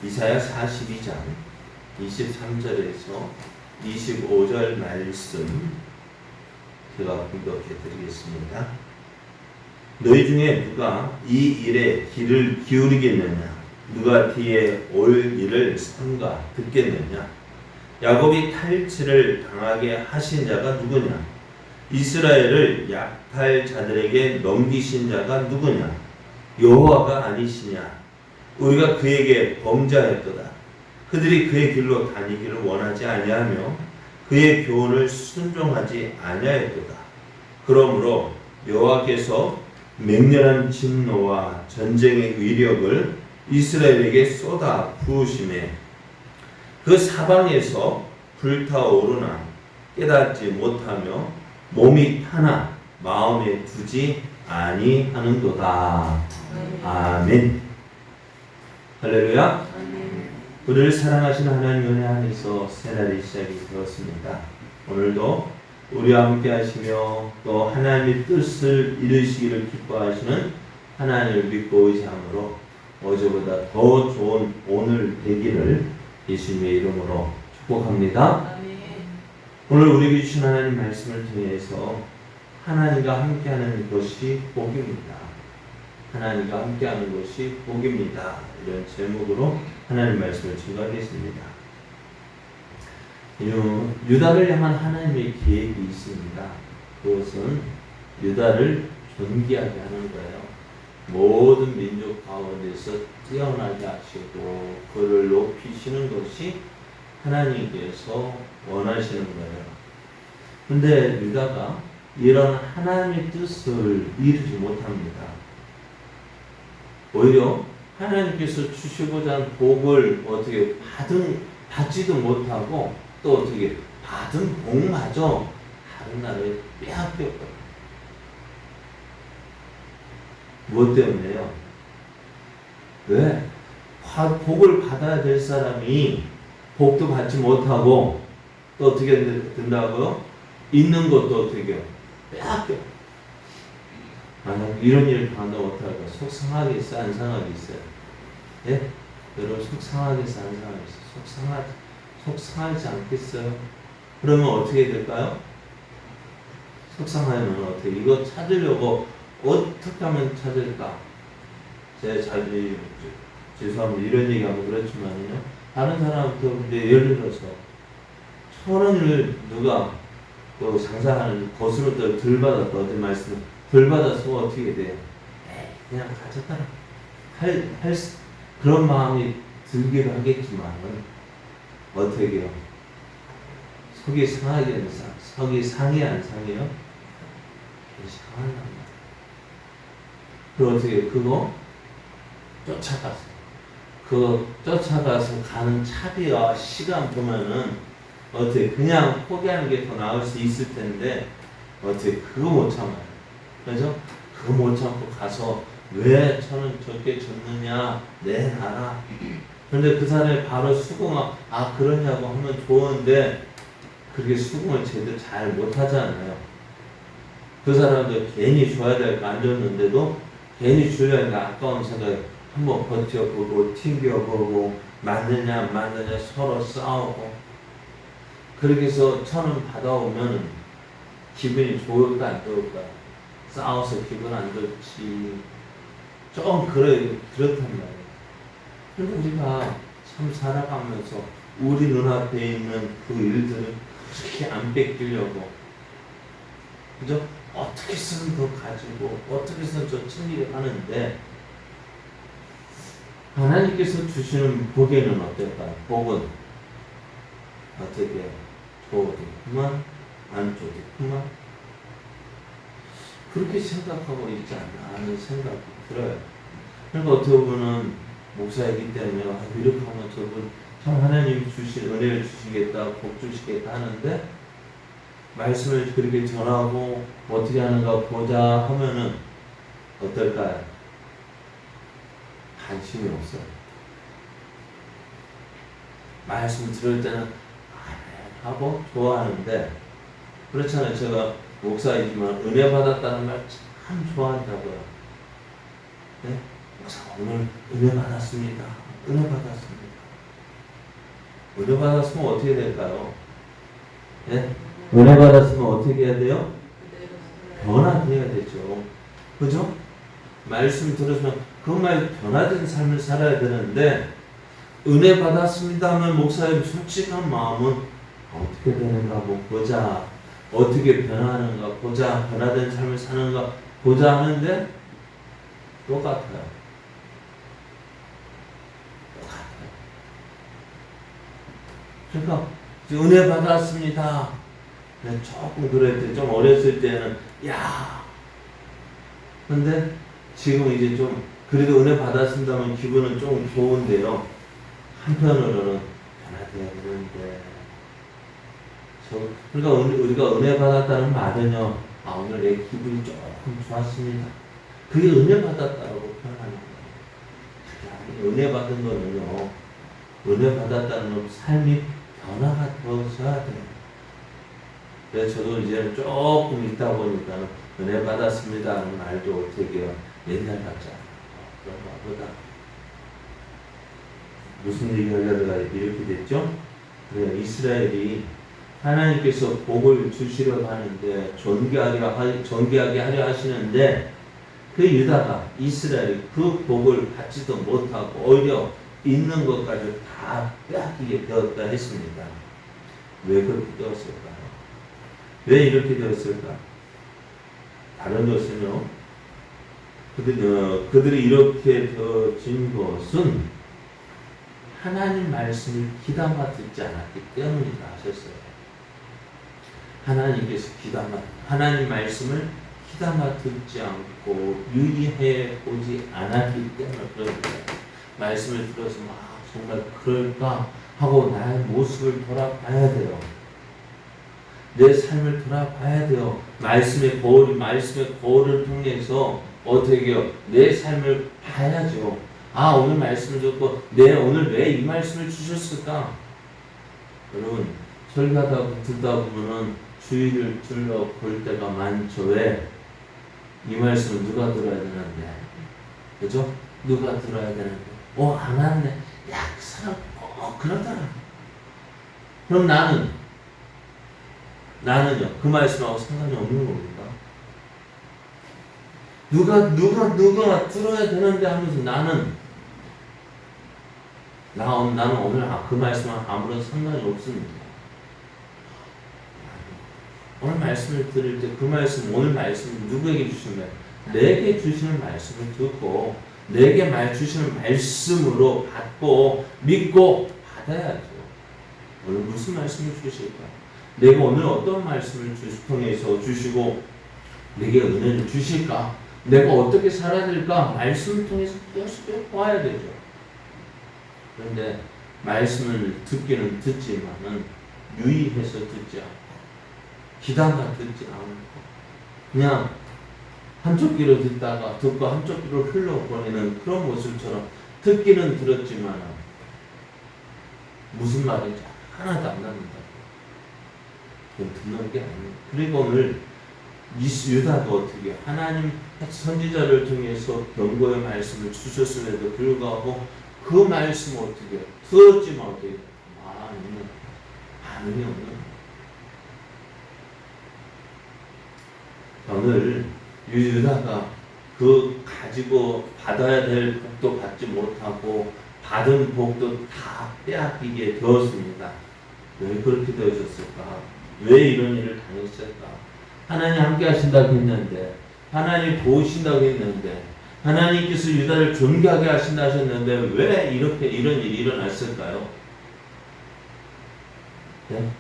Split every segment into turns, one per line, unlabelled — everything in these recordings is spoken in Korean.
이사야 42장 23절에서 25절 말씀 제가 공독해 드리겠습니다. 너희 중에 누가 이 일에 귀를 기울이겠느냐? 누가 뒤에 올 일을 삼가 듣겠느냐? 야곱이 탈취를 당하게 하신 자가 누구냐? 이스라엘을 약탈 자들에게 넘기신 자가 누구냐? 여호와가 아니시냐? 우리가 그에게 범죄하였도다. 그들이 그의 길로 다니기를 원하지 아니하며 그의 교훈을 순종하지 아니하였도다. 그러므로 여호와께서 맹렬한 진노와 전쟁의 위력을 이스라엘에게 쏟아 부으심에 그 사방에서 불타오르나 깨닫지 못하며 몸이 타나 마음에 두지 아니하는도다. 아멘. 할렐루야. 우리를 사랑하시는 하나님 은혜 안에서 새날이 시작이 되었습니다. 오늘도 우리와 함께 하시며 또 하나님의 뜻을 이루시기를 기뻐하시는 하나님을 믿고 의지함으로 어제보다 더 좋은 오늘 되기를 예수님의 이름으로 축복합니다. 오늘 우리에게 주신 하나님 말씀을 통해서 하나님과 함께하는 것이 복입니다. 하나님과 함께하는 것이 복입니다. 이런 제목으로 하나님 말씀을 증거하겠습니다. 유다를 향한 하나님의 계획이 있습니다. 그것은 유다를 존귀하게 하는 거예요. 모든 민족 가운데서 뛰어나게 하시고 그를 높이시는 것이 하나님께서 원하시는 거예요. 근데 유다가 이런 하나님의 뜻을 이루지 못합니다. 오히려 하나님께서 주시고자 하는 복을 어떻게 받지도 못하고 또 어떻게 받은 복마저 다른 나라에 빼앗겼거든요. 무엇 때문에요? 왜? 복을 받아야 될 사람이 복도 받지 못하고 또 어떻게 된다고요? 있는 것도 어떻게 빼앗겨. 만약 이런 일을 당한다고 어떡할까? 속상하겠어요? 안 상하겠어요? 예? 여러분 속상하겠어요? 안 상하겠어요? 속상하지 않겠어요? 그러면 어떻게 될까요? 속상하면 어떻게? 이거 찾으려고 어떻게 하면 찾을까? 제가 자주 죄송합니다. 이런 얘기하면 그렇지만요. 다른 사람부터 이제 예를 들어서 1,000원을 누가 또 장사하는 것으로 덜 받았다. 어떤 말씀 덜 받았으면 어떻게 돼? 그냥 가져가라. 그런 마음이 들기도 하겠지만은 어떻게 해요? 속이 상하게 속이 상해 안 상해요? 상한답니다. 그럼 어떻게 그거 쫓아가서 가는 차비와 시간 보면은 어떻게 그냥 포기하는 게 더 나을 수 있을 텐데 어떻게 그거 못 참아요. 그래서 그거 못 참고 가서 왜 저는 저렇게 줬느냐 내 나라. 그런데 그 사람이 바로 수긍하고 그러냐고 하면 좋은데 그렇게 수긍을 제대로 잘 못하잖아요. 그 사람도 괜히 줘야 될 거 안 줬는데도 괜히 주려니까 아까운 생각에 한번 버텨보고 튕겨보고 맞느냐 안 맞느냐 서로 싸우고 그렇게 해서 1,000원 받아오면 기분이 좋을까 안 좋을까? 싸워서 기분 안 좋지. 좀 그렇단 말이에요. 그런데 우리가 참 살아가면서 우리 눈앞에 있는 그 일들을 그렇게 안 뺏기려고 그죠? 어떻게 해서는 더 가지고 어떻게 해서는 저 챙기려 하는데 하나님께서 주시는 복에는 어떨까요? 복은 어떻게 좋으구만 안 좋구만 그렇게 생각하고 있지 않나 하는 생각이 들어요. 그러니까 어떻게 보면 목사이기 때문에 이렇게 하면 저분 참 하나님이 주신 은혜를 주시겠다 복 주시겠다 하는데 말씀을 그렇게 전하고 어떻게 하는가 보자 하면은 어떨까요? 관심이 없어요. 말씀 들을 때는 하고 좋아하는데 그렇잖아요. 제가 목사이지만 은혜 받았다는 말 참 좋아한다고요. 네? 목사 오늘 은혜 받았습니다. 은혜 받았습니다. 은혜 받았으면 어떻게 될까요? 예? 은혜 받았으면 어떻게 해야 돼요? 변화돼야 되죠. 그죠? 말씀 들으면 그 말 변화된 삶을 살아야 되는데 은혜 받았습니다 하면 목사님 솔직한 마음은 어떻게 되는가 뭐 보자. 어떻게 변화하는가 보자. 변화된 삶을 사는가 보자 하는데 똑같아요. 그러니까 은혜 받았습니다. 조금 그럴 때, 좀 어렸을 때는 근데 지금 이제 좀 그래도 은혜 받았습니다면 기분은 좀 좋은데요. 한편으로는 변화돼야 되는데 그러니까 우리가 은혜 받았다는 말은요. 오늘 내 기분이 조금 좋았습니다. 그게 은혜 받았다고 표현하는 거예요. 은혜 받은 거는요. 은혜 받았다는 건 삶이 변화가 되어져야 돼요. 그래서 저도 이제 조금 있다 보니까 은혜 받았습니다 하는 말도 어떻게 해요. 옛날 같지 않아요. 그런 것보다 무슨 얘기 하려다가 이렇게 됐죠? 그래, 이스라엘이 하나님께서 복을 주시려고 하는데 존귀하게 하려 하시는데 그 유다가 이스라엘이 그 복을 받지도 못하고 오히려 있는 것까지 다 빼앗기게 되었다 했습니다. 왜 그렇게 되었을까요? 왜 이렇게 되었을까? 다른 것은요. 그들이 이렇게 되어진 것은 하나님 말씀을 귀담아 듣지 않았기 때문이다 하셨어요. 하나님 말씀을 귀담아 듣지 않고 유의해 보지 않았기 때문에 그런 거예요. 말씀을 들어서 정말 그럴까 하고 나의 모습을 돌아봐야 돼요. 내 삶을 돌아봐야 돼요. 말씀의 거울을 통해서 어떻게 해요? 내 삶을 봐야죠. 오늘 말씀을 듣고 오늘 왜 이 말씀을 주셨을까? 여러분 설교하다 듣다 보면은 주위를 둘러볼 때가 많죠. 왜? 이 말씀을 누가 들어야 되는데? 그죠? 누가 들어야 되는데? 안 왔네. 그 사람 그러더라. 그럼 나는요 그 말씀하고 상관이 없는 겁니다. 누가 들어야 되는데 하면서 나는 오늘 그 말씀하고 아무런 상관이 없습니다. 오늘 말씀을 들을 때 오늘 말씀을 누구에게 주시는 내게 주시는 말씀을 듣고 내게 주시는 말씀으로 받고 믿고 받아야죠. 오늘 무슨 말씀을 주실까? 내가 오늘 어떤 말씀을 통해서 주시고 내게 은혜를 주실까? 내가 어떻게 살아야 될까? 말씀을 통해서 열심히 봐야 되죠. 그런데 말씀을 듣기는 듣지만은 유의해서 듣지 않고 귀담아 듣지 않고 그냥 한쪽 귀로 듣다가 듣고 한쪽 귀로 흘러보내는 그런 모습처럼 듣기는 들었지만 무슨 말인지 하나도 안 납니다. 그건 듣는 게 아니에요. 그리고 오늘 유다가 어떻게 하나님 선지자를 통해서 경고의 말씀을 주셨음에도 불구하고 그 말씀을 어떻게 들었지만 어떻게 반응이 없는 오늘 유다가 가지고 받아야 될 복도 받지 못하고 받은 복도 다 빼앗기게 되었습니다. 왜 그렇게 되었을까? 왜 이런 일을 당했을까? 하나님 함께 하신다고 했는데 하나님 도우신다고 했는데 하나님께서 유다를 존귀하게 하신다 하셨는데 왜 이런 일이 일어났을까요? 네?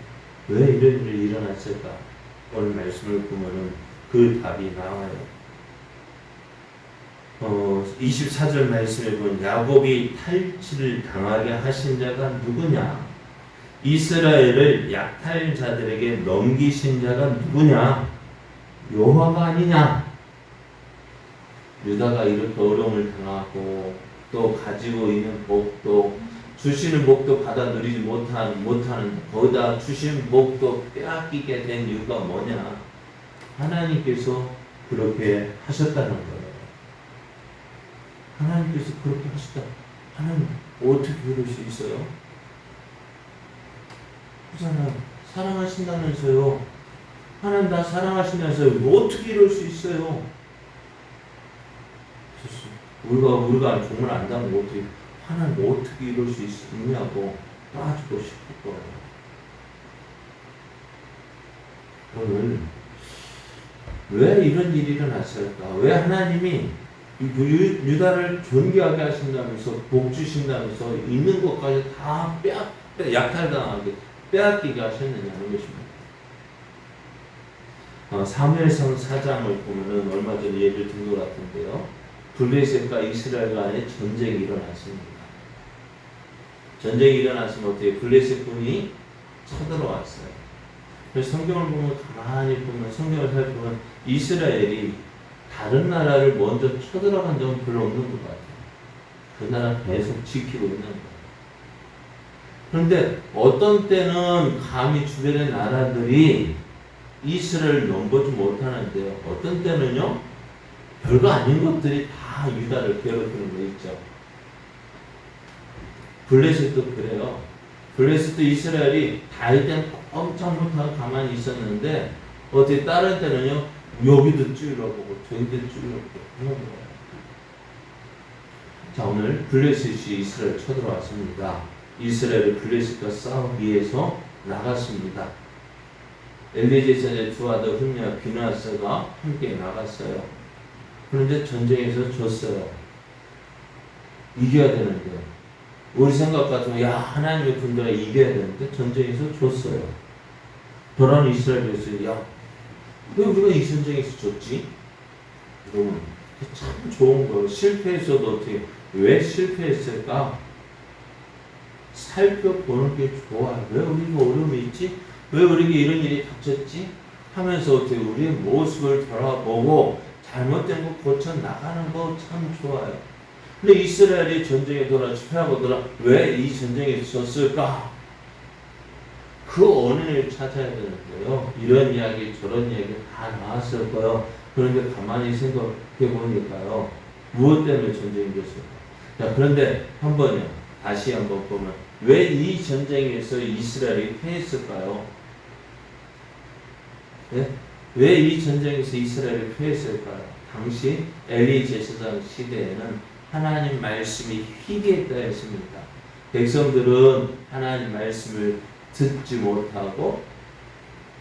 왜 이런 일이 일어났을까? 오늘 말씀을 보면은 그 답이 나와요. 24절 말씀에 보면 야곱이 탈취를 당하게 하신 자가 누구냐? 이스라엘을 약탈자들에게 넘기신 자가 누구냐? 여호와가 아니냐? 유다가 이렇게 어려움을 당하고 또 가지고 있는 복도 주시는 복도 받아 누리지 못하는 거기다 주신 복도 빼앗기게 된 이유가 뭐냐? 하나님께서 그렇게 하셨다는 거예요. 하나님께서 그렇게 하셨다. 하나님 어떻게 그럴 수 있어요? 그잖아요. 사랑하신다면서요. 하나님 나 사랑하시면서요. 뭐 어떻게 이럴 수 있어요? 우리가 종을 안다면 어떻게 하나님 뭐 어떻게 이럴 수 있냐고 따지고 싶을 거예요. 오늘 왜 이런 일이 일어났을까? 왜 하나님이 유다를 존귀하게 하신다면서 복 주신다면서 있는 것까지 다 약탈당하게 빼앗기게 하셨느냐는 것입니다. 사무엘상 4장을 보면은 얼마 전에 예를 든 것 같은데요. 블레셋과 이스라엘 간에 전쟁이 일어났습니다. 전쟁이 일어났으면 어떻게 블레셋 군이 쳐들어왔어요. 그래서 성경을 보면 가만히 보면 성경을 살펴보면 이스라엘이 다른 나라를 먼저 쳐들어간 적은 별로 없는 것 같아요. 그 나라 계속 지키고 있는 거예요. 그런데 어떤 때는 감히 주변의 나라들이 이스라엘을 넘보지 못하는데요. 어떤 때는요. 별거 아닌 것들이 다 유다를 괴롭히는 거 있죠. 블레셋도 그래요. 블레셋도 이스라엘이 다윗 엄청 못하고 가만히 있었는데 어떻게 다른 때는요. 여기도 찔러보고 저기도 찔러보고 하는 거예요. 자, 오늘 블레셋이 이스라엘 쳐들어왔습니다. 이스라엘이 블레셋과 싸우기 위해서 나갔습니다. 엘리제살의 두 아들 흠냐 비나스가 함께 나갔어요. 그런데 전쟁에서 졌어요. 이겨야 되는데 우리 생각 같으면 야 하나님의 군대가 이겨야 되는데 전쟁에서 졌어요. 돌아온 이스라엘에서 야 왜 우리가 이 전쟁에서 졌지? 여러분 참 좋은 거예요. 실패했어도 어떻게 왜 실패했을까? 살펴보는 게 좋아요. 왜 우리가 어려움이 있지? 왜 우리에게 이런 일이 닥쳤지? 하면서 어떻게 우리의 모습을 돌아보고 잘못된 거 고쳐 나가는 거 참 좋아요. 근데 이스라엘이 전쟁에 패하고 왜 이 전쟁에 졌을까? 그 원인을 찾아야 되는데요. 이런 이야기 저런 이야기 다 나왔을 거예요. 그런데 가만히 생각해 보니까요. 무엇 때문에 전쟁이 됐을까? 자, 그런데 다시 한번 보면 왜 이 전쟁에서 이스라엘이 패했을까요? 네? 왜 이 전쟁에서 이스라엘이 패했을까요? 당시 엘리 제사장 시대에는 하나님 말씀이 희귀했다 했습니다. 백성들은 하나님 말씀을 듣지 못하고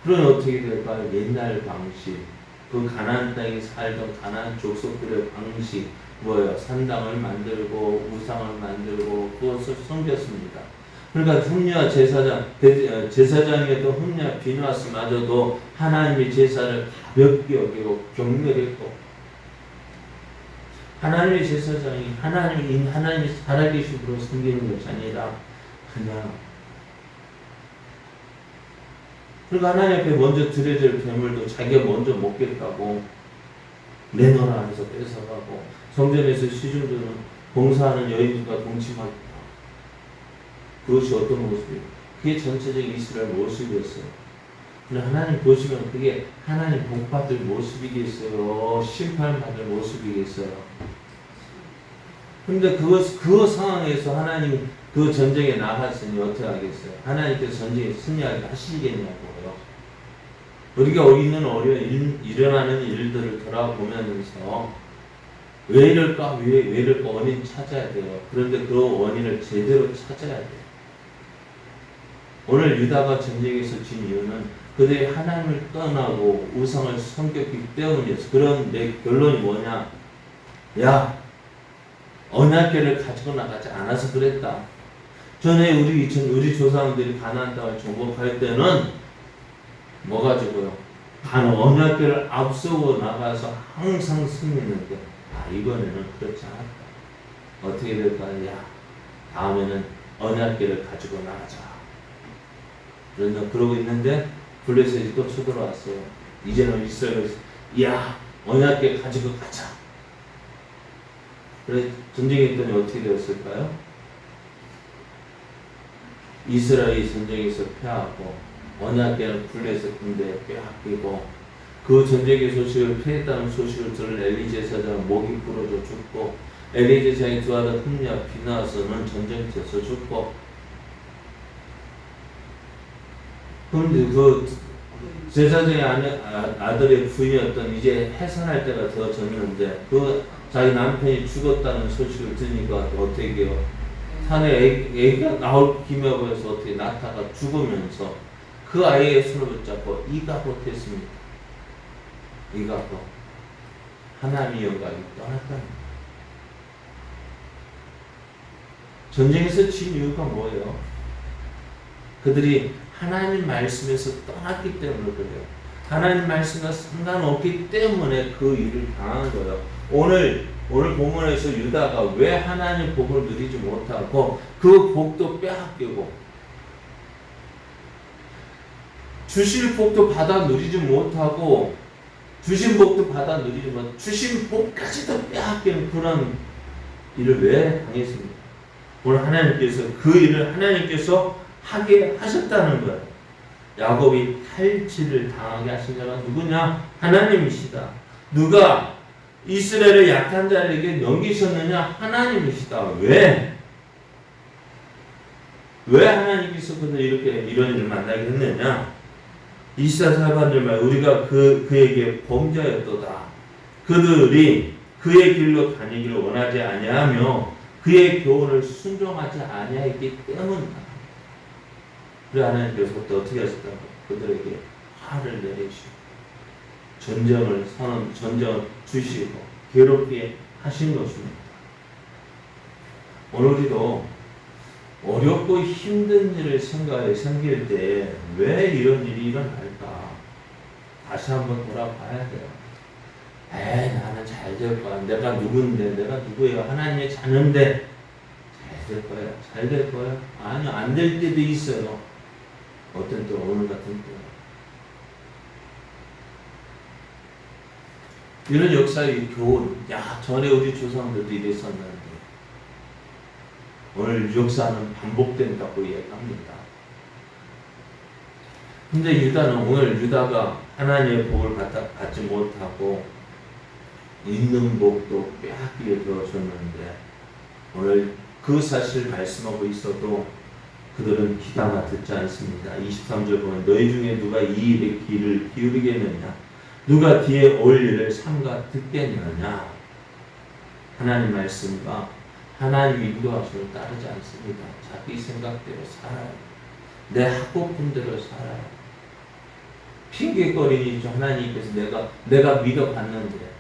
그럼 어떻게 될까요? 옛날 방식, 그 가나안 땅에 살던 가나안 족속들의 방식 뭐예요? 산당을 만들고 우상을 만들고 그것을 섬겼습니다. 그러니까 흠냐 제사장이었던 흠냐 비누아스마저도 하나님의 제사를 가볍게 여기고 경멸했고 하나님의 제사장이 하나님이 살아계심으로 섬기는 것이 아니라 그냥 그러니까 하나님 앞에 먼저 드려질 괴물도 자기가 먼저 먹겠다고 내놓으라 하면서 뺏어가고 성전에서 시중들은 봉사하는 여인들과 동침하겠다. 그것이 어떤 모습이에요? 그게 전체적인 이스라엘 모습이었어요. 근데 하나님 보시면 그게 하나님 복받을 모습이겠어요? 심판받을 모습이겠어요? 근데 그 상황에서 하나님 그 전쟁에 나갔으니 어떻게 하겠어요? 하나님께서 전쟁에 승리하게 하시겠냐고요. 우리가 일어나는 일들을 돌아보면서 왜 이럴까 원인 찾아야 돼요. 그런데 그 원인을 제대로 찾아야 돼요. 오늘 유다가 전쟁에서 진 이유는 그들이 하나님을 떠나고 우상을 섬겼기 때문이었어. 그런 내 결론이 뭐냐? 야, 언약궤를 가지고 나가지 않아서 그랬다. 전에 우리 조상들이 가나안 땅을 정복할 때는 뭐 가지고요? 언약궤를 앞서고 나가서 항상 승리했는데 이번에는 그렇지 않았다. 어떻게 될까요? 야, 다음에는 언약궤를 가지고 나가자. 그러고 있는데 블레셋이 또 쳐들어왔어요. 이제는 이스라엘에서 야, 언약궤 가지고 가자. 그래 전쟁이 있더니 어떻게 되었을까요? 이스라엘이 전쟁에서 패하고 언약궤는 블레셋 군대에 빼앗기고 그 전쟁의 소식을 패했다는 소식을 들은 엘리 제사장은 목이 부러져 죽고 엘리 제사장의 두 아들 흠냐 비나스는 전쟁터에서 죽고 그런데 그 제사장의 아들의 부인이었던 이제 해산할 때가 되어졌는데 그 자기 남편이 죽었다는 소식을 들으니까 어떻게 해요? 산에 애기가 나올 기묘해서 어떻게 낳다가 죽으면서 그 아이의 손을 붙잡고 이가봇 했습니다. 이가봇. 하나님의 영광이 떠났다는 거예요. 전쟁에서 진 이유가 뭐예요? 그들이 하나님 말씀에서 떠났기 때문에 그래요. 하나님 말씀과 상관없기 때문에 그 일을 당한 거예요. 오늘 본문에서 유다가 왜 하나님 복을 누리지 못하고 그 복도 빼앗기고 주실 복도 받아 누리지 못하고 주신 복도 받아 누리지 못하고 주신 복까지도 빼앗기는 그런 일을 왜 당했습니까? 오늘 하나님께서 그 일을 하나님께서 하게 하셨다는 거예요. 야곱이 탈취를 당하게 하신 자가 누구냐? 하나님이시다. 누가 이스라엘의 약한 자에게 넘기셨느냐? 하나님이시다. 왜? 왜 하나님께서 그들 이런 일을 만나게 했느냐? 24절반절 말 우리가 그에게 범죄였도다. 그들이 그의 길로 다니기를 원하지 아니하며 그의 교훈을 순종하지 아니하였기 때문이다. 그래 하나님께서 어떻게 하셨다고? 그들에게 화를 내리시고 전쟁을 주시고 괴롭게 하신 것입니다. 오늘 우리도 어렵고 힘든 일을 생길 때 왜 이런 일이 일어날까? 다시 한번 돌아봐야 돼요. 나는 잘 될 거야. 내가 누군데? 내가 누구예요? 하나님의 자녀인데 잘 될 거야. 잘 될 거야. 아니요. 안 될 때도 있어요. 어떤 때 오늘 같은 때. 이런 역사의 교훈. 전에 우리 조상들도 이랬었는데 오늘 역사는 반복된다고 얘기합니다. 근데 유다가 하나님의 복을 받지 못하고 있는 복도 빼앗기게 되어졌는데 오늘 그 사실을 말씀하고 있어도 그들은 귀담아 듣지 않습니다. 23절 보면 너희 중에 누가 이 일에 귀를 기울이겠느냐? 누가 뒤에 올 일을 삼가 듣겠느냐? 하나님 말씀과 하나님 인도하심을 따르지 않습니다. 자기 생각대로 살아요. 내 하고픈대로 살아요. 핑계거리니 하나님께서 내가 믿어봤는데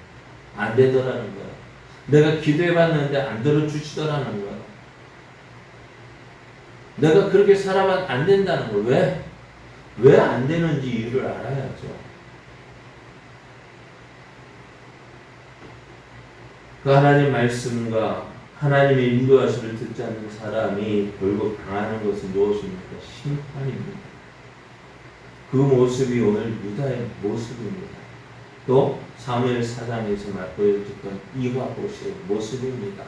안 되더라는 거예요. 내가 기도해봤는데 안 들어주시더라는 거예요. 내가 그렇게 살아만 안 된다는 거예요. 왜? 왜 안 되는지 이유를 알아야죠. 그 하나님 말씀과 하나님의 인도하심을 듣지 않는 사람이 결국 당하는 것은 무엇입니까? 심판입니다. 그 모습이 오늘 유다의 모습입니다. 또 사무엘 4장에서 보여줬던 이가봇의 모습입니다.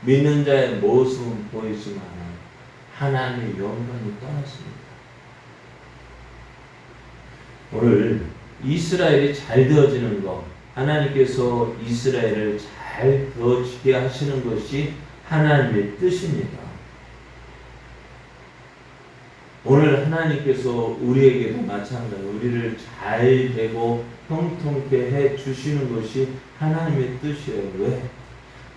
믿는 자의 모습은 보이지만 하나님의 영광이 떠났습니다. 오늘 이스라엘이 잘 되어지는 것, 하나님께서 이스라엘을 잘 되어지게 하시는 것이 하나님의 뜻입니다. 오늘 하나님께서 우리에게도 마찬가지로 우리를 잘 되고 형통케 해 주시는 것이 하나님의 뜻이에요. 왜?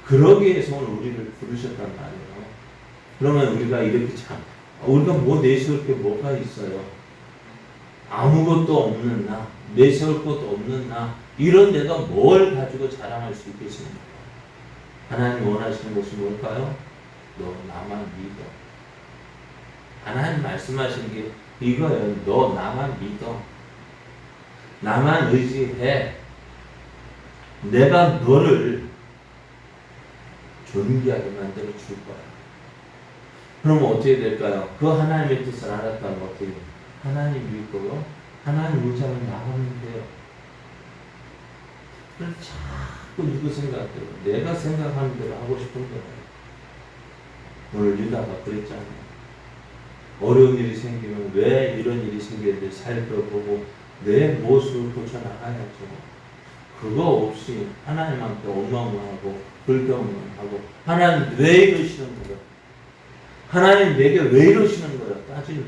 그러기 위해서 오늘 우리를 부르셨단 말이에요. 그러면 우리가 이렇게 우리가 뭐 내세울 게 뭐가 있어요? 아무것도 없는 나, 내세울 것도 없는 나, 이런 내가 뭘 가지고 자랑할 수 있겠습니까? 하나님 원하시는 것이 뭘까요? 너 나만 믿어. 하나님 말씀하시는 게 이거예요. 너 나만 믿어. 나만 의지해. 내가 너를 존귀하게 만들어 줄 거야. 그러면 어떻게 될까요? 그 하나님의 뜻을 알았다면 어떻게 돼요? 하나님 믿고요. 하나님 의지하면 나가면 돼요. 그래서 자꾸 누구 생각대로 내가 생각하는 대로 하고 싶은 거예요. 오늘 유다가 그랬잖아요. 어려운 일이 생기면 왜 이런 일이 생기는지 살펴보고 내 모습을 고쳐나가야죠. 그거 없이 하나님한테 원망하고 불평하고 하나님 왜 이러시는 거예요? 하나님 내게 왜 이러시는 거예요? 따지는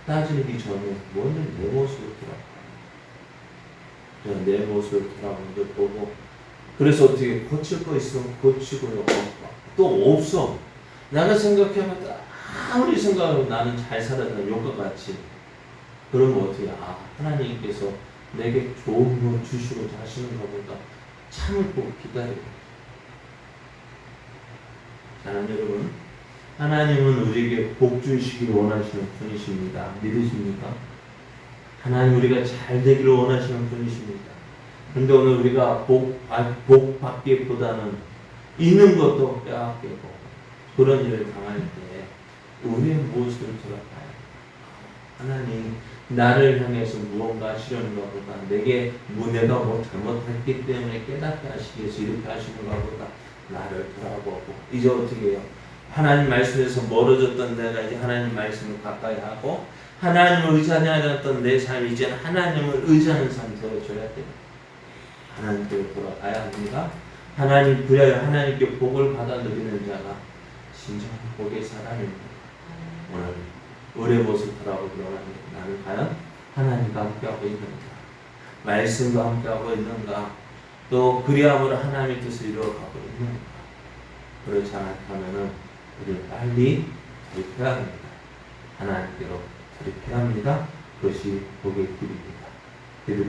따지기 전에 먼저 내 모습을 돌아봐. 내 모습을 돌아보는 걸 보고, 그래서 어떻게 고칠 거 있으면 고치고요. 또 없어. 나가 생각해보면 아무리 생각하면 나는 잘 살았다 욕과 같이. 그러면 어떻게 하나님께서 내게 좋은 거 주시고자 하시는가 보다 참고 기다리고. 사랑하는 여러분, 하나님은 우리에게 복 주시기를 원하시는 분이십니다. 믿으십니까? 하나님 우리가 잘 되기를 원하시는 분이십니다. 그런데 오늘 우리가 복 받기보다는 있는 것도 빼앗기고 그런 일을 당할 때 우리의 모습을 돌아봐요. 하나님 나를 향해서 무언가 하시려는가 보다, 내가 뭐 잘못했기 때문에 깨닫게 하시기 위해서 이렇게 하시는가 보다 나를 돌아보고, 이제 어떻게 해요? 하나님 말씀에서 멀어졌던 내가 이제 하나님 말씀을 가까이 하고, 하나님을 의지하지 않았던 내 삶이 이제 하나님을 의지하는 삶이 되어줘야 돼요. 하나님께로 돌아가야 합니다. 그래야 하나님께 복을 받아 누리는 자가 진정한 복의 사람입니다. 오늘 우리의 모습을 돌아보기로 합니다. 나는 과연 하나님과 함께하고 있는가? 말씀과 함께하고 있는가? 또 그리함으로 하나님의 뜻을 이루어가고 있는가? 그렇지 않다면은 우리를 빨리 돌이켜야 합니다. 하나님께로 돌이켜야 합니다. 그것이 복의 길입니다. 기도해